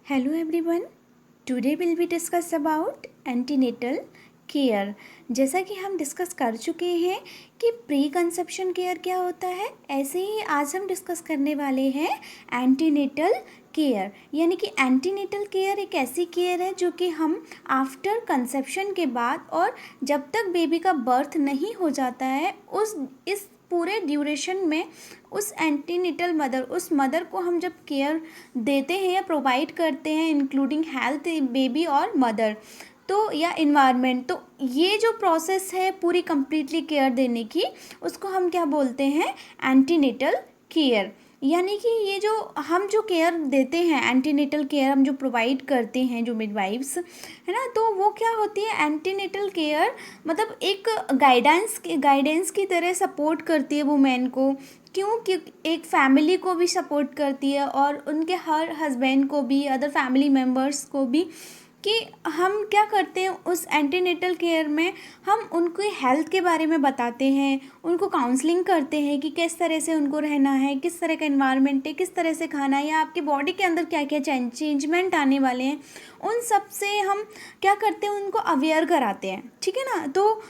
Hello everyone. Today we'll be discuss about antenatal care. जैसा कि हम डिस्कस कर चुके हैं कि प्री कंसेप्शन केयर क्या होता है, ऐसे ही आज हम डिस्कस करने वाले हैं एंटीनेटल केयर। यानी कि एंटीनेटल केयर एक ऐसी केयर है जो कि हम आफ्टर कंसेप्शन के बाद और जब तक बेबी का बर्थ नहीं हो जाता है इस पूरे ड्यूरेशन में उस एंटीनेटल मदर, उस मदर को हम जब केयर देते हैं या प्रोवाइड करते हैं, इंक्लूडिंग हेल्थ बेबी और मदर तो या इन्वायरमेंट, तो ये जो प्रोसेस है पूरी कंप्लीटली केयर देने की, उसको हम क्या बोलते हैं, एंटीनेटल केयर। यानी कि ये जो हम जो केयर देते हैं, एंटीनेटल केयर हम जो प्रोवाइड करते हैं, जो मिडवाइफ्स है ना, तो वो क्या होती है, एंटीनेटल केयर मतलब एक गाइडेंस की तरह सपोर्ट करती है वुमेन को। क्यों? क्योंकि एक फैमिली को भी सपोर्ट करती है और उनके हर हस्बैंड को भी, अदर फैमिली मेम्बर्स को भी, कि हम क्या करते हैं उस एंटीनेटल केयर में, हम उनकी हेल्थ के बारे में बताते हैं, उनको काउंसलिंग करते हैं कि किस तरह से उनको रहना है, किस तरह का एनवायरनमेंट है, किस तरह से खाना है, या आपकी बॉडी के अंदर क्या क्या चेंजमेंट आने वाले हैं, उन सब से हम क्या करते हैं, उनको अवेयर कराते हैं। ठीक है ना। तो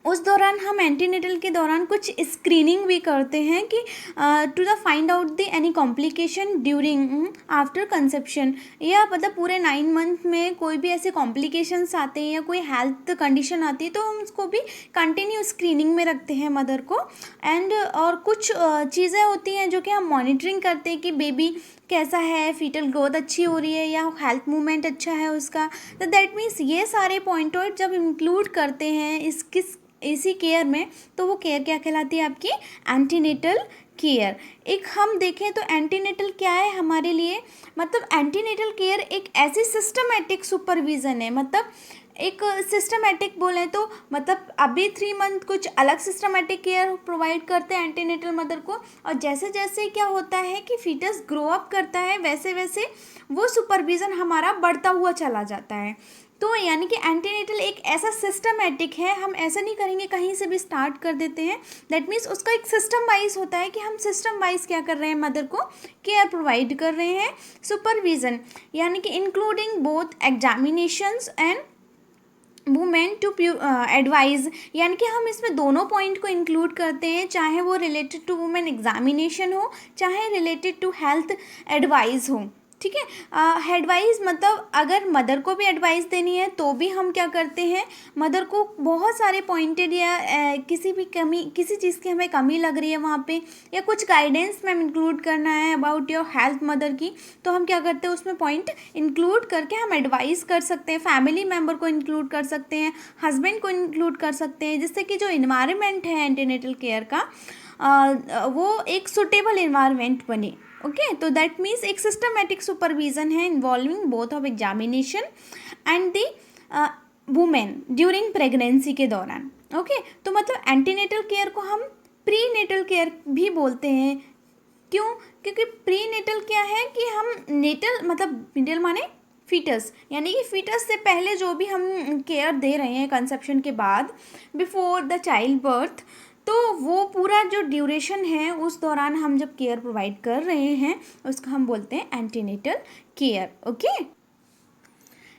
उस दौरान हम एंटीनेटल के दौरान कुछ स्क्रीनिंग भी करते हैं कि to the find out the any complication during after conception, या मतलब पूरे 9 मंथ में कोई भी ऐसे कॉम्प्लिकेशंस आते हैं या कोई हेल्थ कंडीशन आती है तो हम उसको भी कंटिन्यू स्क्रीनिंग में रखते हैं मदर को। एंड और कुछ चीज़ें होती हैं जो कि हम मॉनिटरिंग करते हैं कि बेबी कैसा है, फीटल ग्रोथ अच्छी हो रही है या हेल्थ मूवमेंट अच्छा है उसका। तो दैट मीन्स ये सारे पॉइंट जब इंक्लूड करते हैं इसी केयर में, तो वो केयर क्या कहलाती है, आपकी एंटीनेटल केयर। एक हम देखें तो एंटीनेटल क्या है हमारे लिए, मतलब एंटीनेटल केयर एक ऐसी सिस्टमेटिक सुपरविज़न है। मतलब एक सिस्टमेटिक बोलें तो मतलब अभी 3 मंथ कुछ अलग सिस्टमेटिक केयर प्रोवाइड करते हैं एंटीनेटल मदर को, और जैसे जैसे क्या होता है कि फीटस ग्रो अप करता है वैसे वैसे वो सुपरविज़न हमारा बढ़ता हुआ चला जाता है। तो यानी कि एंटीनेटल एक ऐसा सिस्टमेटिक है, हम ऐसा नहीं करेंगे कहीं से भी स्टार्ट कर देते हैं। दैट मीन्स उसका एक सिस्टम वाइज होता है कि हम सिस्टम वाइज क्या कर रहे हैं, मदर को केयर प्रोवाइड कर रहे हैं, सुपरविज़न, यानी कि including both examinations and women to advise. यानी कि हम इसमें दोनों पॉइंट को इंक्लूड करते हैं, चाहे वो रिलेटेड टू वुमेन एग्जामिनेशन हो, चाहे रिलेटेड टू हेल्थ एडवाइस हो। ठीक है। एडवाइस मतलब अगर मदर को भी एडवाइस देनी है तो भी हम क्या करते हैं, मदर को बहुत सारे पॉइंटेड या किसी भी कमी, किसी चीज़ की हमें कमी लग रही है वहाँ पे, या कुछ गाइडेंस में इंक्लूड करना है अबाउट योर हेल्थ मदर की, तो हम क्या करते हैं उसमें पॉइंट इंक्लूड करके हम एडवाइस कर सकते हैं, फैमिली मेम्बर को इंक्लूड कर सकते हैं, हस्बैंड को इंक्लूड कर सकते हैं, जिससे कि जो इन्वायरमेंट है एंटीनेटल केयर का वो एक सुटेबल इन्वायरमेंट बने। ओके, तो दैट मीन्स एक सिस्टमेटिक सुपरविजन है involving both of examination and the women during pregnancy के दौरान। ओके, तो मतलब एंटीनेटल केयर को हम प्री नेटल केयर भी बोलते हैं। क्यों? क्योंकि प्री नेटल क्या है कि हम नेटल मतलब नेटल माने फीटस, यानी कि फीटस से पहले जो भी हम केयर दे रहे हैं कंसेप्शन के बाद, बिफोर द चाइल्ड बर्थ, तो वो पूरा जो ड्यूरेशन है उस दौरान हम जब केयर प्रोवाइड कर रहे हैं उसको हम बोलते हैं एंटीनेटल केयर। ओके,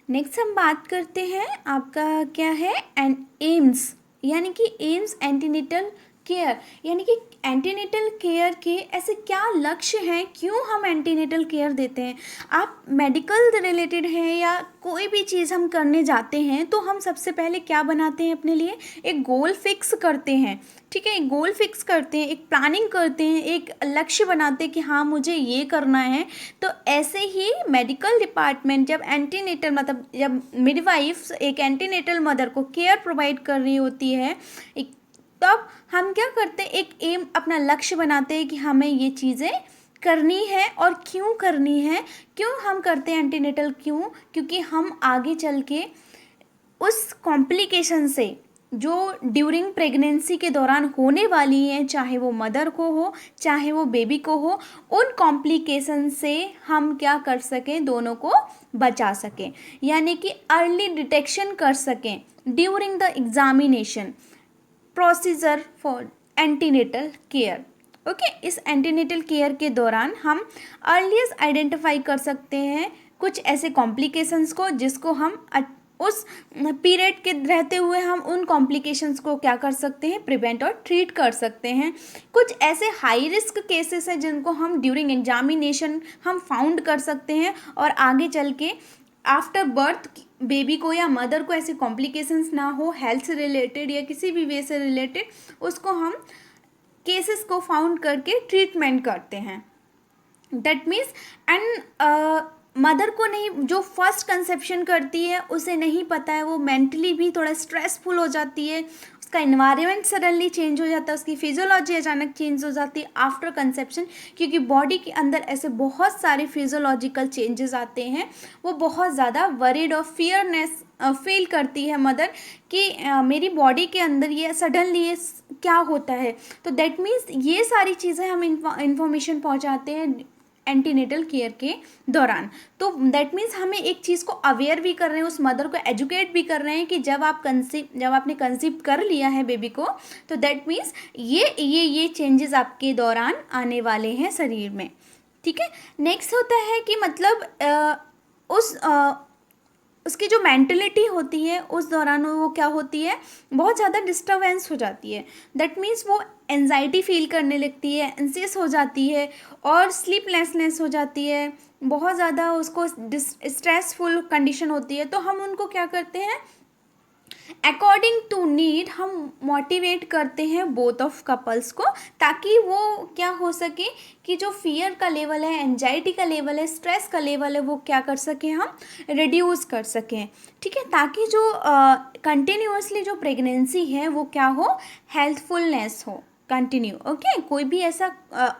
नेक्स्ट हम बात करते हैं आपका क्या है, एम्स, यानी कि एम्स एंटीनेटल केयर। यानी कि एंटीनेटल केयर के ऐसे क्या लक्ष्य हैं, क्यों हम एंटीनेटल केयर देते हैं। आप मेडिकल रिलेटेड है या कोई भी चीज़ हम करने जाते हैं तो हम सबसे पहले क्या बनाते हैं, अपने लिए एक गोल फिक्स करते हैं। ठीक है, एक गोल फिक्स करते हैं, एक प्लानिंग करते हैं, एक लक्ष्य बनाते हैं कि हाँ मुझे ये करना है। तो ऐसे ही मेडिकल डिपार्टमेंट जब एंटीनेटल मतलब जब मिडवाइफ एक एंटीनेटल मदर को केयर प्रोवाइड कर रही होती है, एक तब हम क्या करते हैं, एक एम अपना लक्ष्य बनाते हैं कि हमें ये चीज़ें करनी है। और क्यों करनी है, क्यों हम करते हैं एंटीनेटल, क्यों? क्योंकि हम आगे चल के उस कॉम्प्लिकेशन से जो ड्यूरिंग प्रेगनेंसी के दौरान होने वाली हैं, चाहे वो मदर को हो चाहे वो बेबी को हो, उन कॉम्प्लिकेशन से हम क्या कर सकें, दोनों को बचा सकें, यानी कि अर्ली डिटेक्शन कर सकें during the examination procedure for antenatal care. Okay, इस एंटीनेटल केयर के दौरान हम अर्लीस्ट आइडेंटिफाई कर सकते हैं कुछ ऐसे कॉम्प्लिकेशंस को जिसको हम उस पीरियड के रहते हुए हम उन कॉम्प्लिकेशंस को क्या कर सकते हैं, प्रिवेंट और ट्रीट कर सकते हैं। कुछ ऐसे हाई रिस्क केसेस हैं जिनको हम ड्यूरिंग एग्जामिनेशन हम फाउंड कर सकते हैं और आगे चल के आफ्टर बर्थ बेबी को या मदर को ऐसे कॉम्प्लिकेशंस ना हो हेल्थ से रिलेटेड या किसी भी वे से रिलेटेड, उसको हम केसेस को फाउंड करके ट्रीटमेंट करते हैं। दैट मीन्स एंड मदर को नहीं, जो फर्स्ट कंसेप्शन करती है उसे नहीं पता है, वो मेंटली भी थोड़ा स्ट्रेसफुल हो जाती है, उसका इन्वायरमेंट सडनली चेंज हो जाता है, उसकी फिजियोलॉजी अचानक चेंज हो जाती है आफ्टर कंसेप्शन, क्योंकि बॉडी के अंदर ऐसे बहुत सारे फिजियोलॉजिकल चेंजेस आते हैं। वो बहुत ज़्यादा वरीड और फियरनेस फील करती है मदर कि मेरी बॉडी के अंदर ये सडनली ये क्या होता है। तो दैट मीन्स ये सारी चीज़ें हम इंफॉर्मेशन पहुंचाते हैं एंटीनेटल केयर के दौरान। तो दैट मीन्स हमें एक चीज़ को अवेयर भी कर रहे हैं, उस मदर को एजुकेट भी कर रहे हैं कि जब आपने कंसीव कर लिया है बेबी को, तो दैट मीन्स ये चेंजेस आपके दौरान आने वाले हैं शरीर में। ठीक है, नेक्स्ट होता है कि मतलब उसकी जो मेंटलिटी होती है उस दौरान वो क्या होती है, बहुत ज़्यादा डिस्टर्बेंस हो जाती है। दैट मीन्स वो एंजाइटी फील करने लगती है, एंसियस हो जाती है और स्लीपलेसनेस हो जाती है, बहुत ज़्यादा उसको स्ट्रेसफुल कंडीशन होती है। तो हम उनको क्या करते हैं, अकॉर्डिंग टू नीड हम मोटिवेट करते हैं बोथ ऑफ कपल्स को, ताकि वो क्या हो सके कि जो फियर का लेवल है, एंजाइटी का लेवल है, स्ट्रेस का लेवल है, वो क्या कर सकें, हम रिड्यूस कर सकें। ठीक है, ताकि जो कंटिन्यूअसली जो प्रेगनेंसी है वो क्या हो, हेल्थफुलनेस हो कंटिन्यू। ओके, कोई भी ऐसा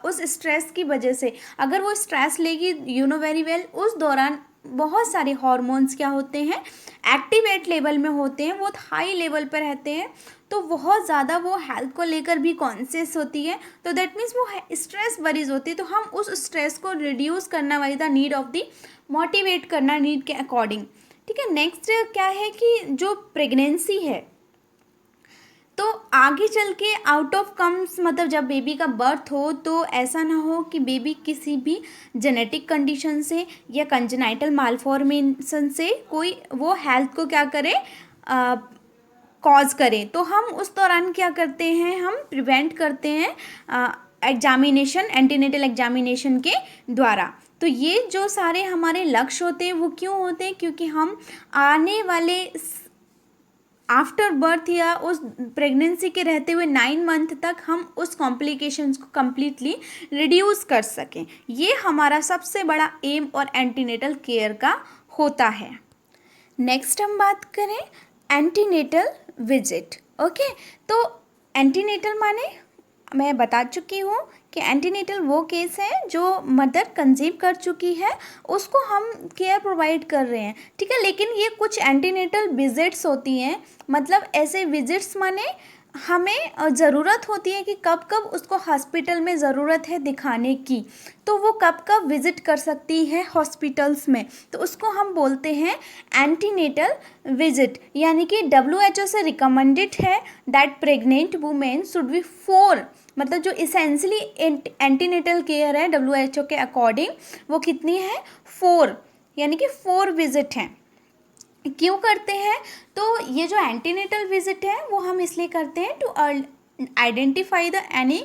उस स्ट्रेस की वजह से अगर वो स्ट्रेस लेगी, यू नो वेरी वेल, उस दौरान बहुत सारे हार्मोन्स क्या होते हैं, एक्टिवेट लेवल में होते हैं, बहुत हाई लेवल पर रहते हैं, तो बहुत ज़्यादा वो हेल्थ को लेकर भी कॉन्शियस होती है। तो दैट मीन्स वो स्ट्रेस वरीज होती है। तो हम उस स्ट्रेस को रिड्यूस करना by the need of the motivate करना नीड के अकॉर्डिंग। ठीक है, नेक्स्ट क्या है कि जो प्रेगनेंसी है तो आगे चल के आउट ऑफ कम्स, मतलब जब बेबी का बर्थ हो तो ऐसा ना हो कि बेबी किसी भी जेनेटिक कंडीशन से या कंजेनाइटल मालफॉर्मेशन से कोई वो हेल्थ को क्या करे, कॉज करे। तो हम उस दौरान क्या करते हैं, हम प्रिवेंट करते हैं एग्जामिनेशन, एंटीनेटल एग्जामिनेशन के द्वारा। तो ये जो सारे हमारे लक्ष्य होते हैं वो क्यों होते हैं, क्योंकि हम आने वाले आफ्टर बर्थ या उस प्रेगनेंसी के रहते हुए 9 मंथ तक हम उस कॉम्प्लिकेशंस को कम्प्लीटली रिड्यूस कर सकें। ये हमारा सबसे बड़ा एम और एंटीनेटल केयर का होता है। नेक्स्ट हम बात करें एंटीनेटल विजिट। ओके, तो एंटीनेटल माने मैं बता चुकी हूँ कि एंटीनेटल वो केस है जो मदर कंसीव कर चुकी है, उसको हम केयर प्रोवाइड कर रहे हैं। ठीक है, लेकिन ये कुछ एंटीनेटल विजिट्स होती हैं, मतलब ऐसे विजिट्स माने हमें ज़रूरत होती है कि कब कब उसको हॉस्पिटल में ज़रूरत है दिखाने की, तो वो कब कब विज़िट कर सकती है हॉस्पिटल्स में, तो उसको हम बोलते हैं एंटीनेटल विजिट। यानी कि WHO से रिकमेंडेड है that pregnant women should be 4, मतलब जो इसेंशली एंटीनेटल केयर है WHO के अकॉर्डिंग वो कितनी है, 4, यानी कि 4 विजिट हैं। क्यों करते हैं, तो ये जो एंटीनेटल विजिट है वो हम इसलिए करते हैं to identify the any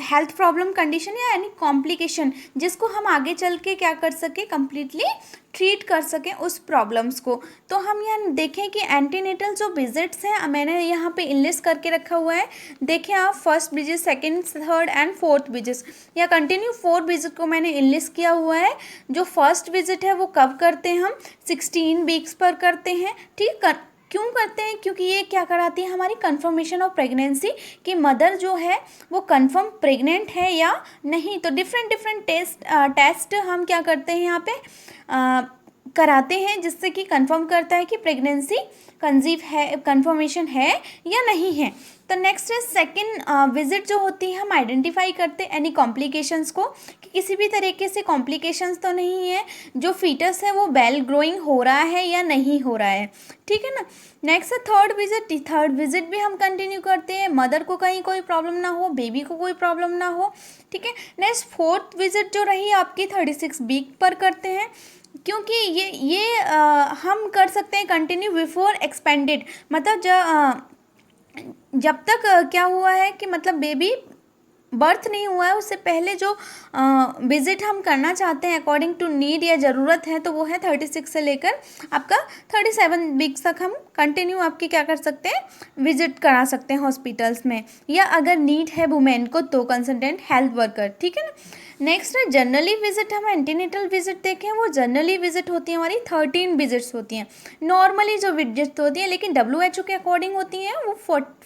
health problem condition या एनी कॉम्प्लिकेशन, जिसको हम आगे चल के क्या कर सकें, कम्प्लीटली ट्रीट कर सकें उस प्रॉब्लम्स को। तो हम यहाँ देखें कि एंटीनेटल जो विजिट्स हैं मैंने यहाँ पे इनलिस्ट करके रखा हुआ है। देखें आप, first visit, second, third and fourth visit, या कंटिन्यू 4 विजिट को मैंने इनलिस्ट किया हुआ है। जो फर्स्ट विजिट है वो कब करते हैं, हम 16 वीक्स पर करते हैं। ठीक, क्यों करते हैं, क्योंकि ये क्या कराती है, हमारी कंफर्मेशन ऑफ प्रेगनेंसी कि मदर जो है वो कंफर्म प्रेग्नेंट है या नहीं। तो डिफरेंट टेस्ट हम क्या करते हैं यहाँ पे कराते हैं, जिससे कि कंफर्म करता है कि प्रेगनेंसी कंसीव है, कंफर्मेशन है या नहीं है। तो नेक्स्ट है सेकंड विजिट जो होती है, हम आइडेंटिफाई करते हैं एनी कॉम्प्लिकेशंस को, कि किसी भी तरीके से कॉम्प्लिकेशंस तो नहीं है, जो फीटस है वो वेल ग्रोइंग हो रहा है या नहीं हो रहा है, ठीक है ना। नेक्स्ट है थर्ड विजिट। थर्ड विजिट भी हम कंटिन्यू करते हैं, मदर को कहीं कोई प्रॉब्लम ना हो, बेबी को कोई प्रॉब्लम ना हो, ठीक है। नेक्स्ट फोर्थ विजिट जो रही आपकी 36 वीक पर करते हैं, क्योंकि हम कर सकते हैं कंटिन्यू बिफोर एक्सपेंडेड, मतलब जब तक क्या हुआ है कि मतलब बेबी बर्थ नहीं हुआ है उससे पहले जो विजिट हम करना चाहते हैं अकॉर्डिंग टू नीड या ज़रूरत है, तो वो है 36 से लेकर आपका 37 वीक्स तक हम कंटिन्यू आपकी क्या कर सकते हैं, विजिट करा सकते हैं हॉस्पिटल्स में, या अगर नीड है वुमेन को तो कंसल्टेंट हेल्थ वर्कर, ठीक है ना। नेक्स्ट है जनरली विजिट। हम एंटीनेटल विजिट देखें, वो जनरली विजिट होती है हमारी 13 विजिट्स होती हैं। नॉर्मली जो विजिट होती हैं लेकिन WHO के अकॉर्डिंग होती हैं वो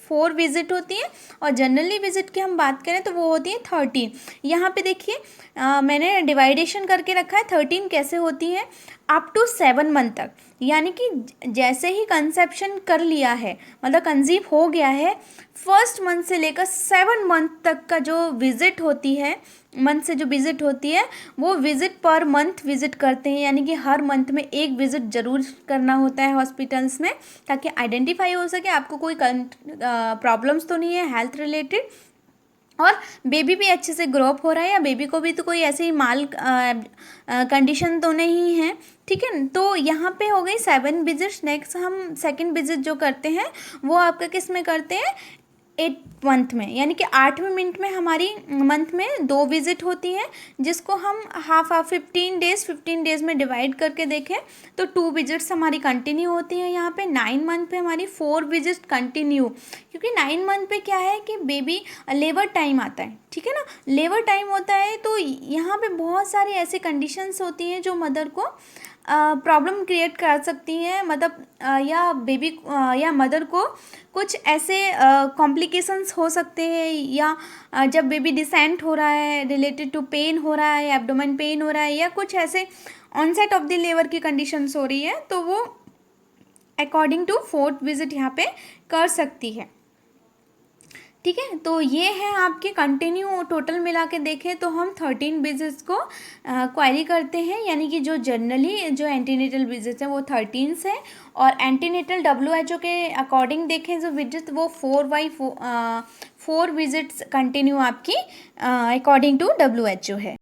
4 विजिट होती हैं, और जनरली विजिट की हम बात करें तो वो होती है 13। यहाँ पे देखिए मैंने डिवाइडेशन करके रखा है 13 कैसे होती है, अप टू 7 मंथ तक, यानी कि जैसे ही कंसेप्शन कर लिया है, मतलब कंसीव हो गया है, फर्स्ट मंथ से लेकर 7 मंथ तक का जो विजिट होती है, मंथ से जो विजिट होती है, वो विजिट पर मंथ विजिट करते हैं, यानी कि हर मंथ में एक विजिट ज़रूर करना होता है हॉस्पिटल्स में, ताकि आइडेंटिफाई हो सके आपको कोई प्रॉब्लम्स तो नहीं है हेल्थ रिलेटेड, और बेबी भी अच्छे से ग्रो अप हो रहा है, या बेबी को भी तो कोई ऐसे ही माल कंडीशन तो नहीं है, ठीक है। तो यहाँ पे हो गई 7 विजिट्स। नेक्स्ट हम सेकंड विजिट जो करते हैं वो आपका किस में करते हैं, 8 मंथ में, यानी कि 8वें मिनट में हमारी मंथ में 2 विजिट होती हैं, जिसको हम हाफ 15 डेज में डिवाइड करके देखें तो 2 विजिट्स हमारी कंटिन्यू होती हैं। यहाँ पे 9 मंथ पे हमारी 4 विजिट कंटिन्यू, क्योंकि 9 मंथ पे क्या है कि बेबी लेबर टाइम आता है, ठीक है ना, लेबर टाइम होता है, तो यहाँ पे बहुत सारी ऐसी कंडीशंस होती हैं जो मदर को प्रॉब्लम क्रिएट कर सकती हैं, मतलब या बेबी या मदर को कुछ ऐसे कॉम्प्लिकेशंस हो सकते हैं, या जब बेबी डिसेंट हो रहा है रिलेटेड टू पेन हो रहा है, एब्डोमेन पेन हो रहा है, या कुछ ऐसे ऑनसेट ऑफ द लेबर की कंडीशंस हो रही है, तो वो अकॉर्डिंग टू 4th विजिट यहाँ पे कर सकती है, ठीक है। तो ये है आपके कंटिन्यू, टोटल मिला के देखें तो हम 13 विजिट्स को क्वारी करते हैं, यानी कि जो जनरली जो एंटीनेटल विजिट्स हैं वो 13 है, और एंटीनेटल WHO के अकॉर्डिंग देखें जो विजिट वो 4 विजिट्स कंटिन्यू आपकी अकॉर्डिंग टू WHO है।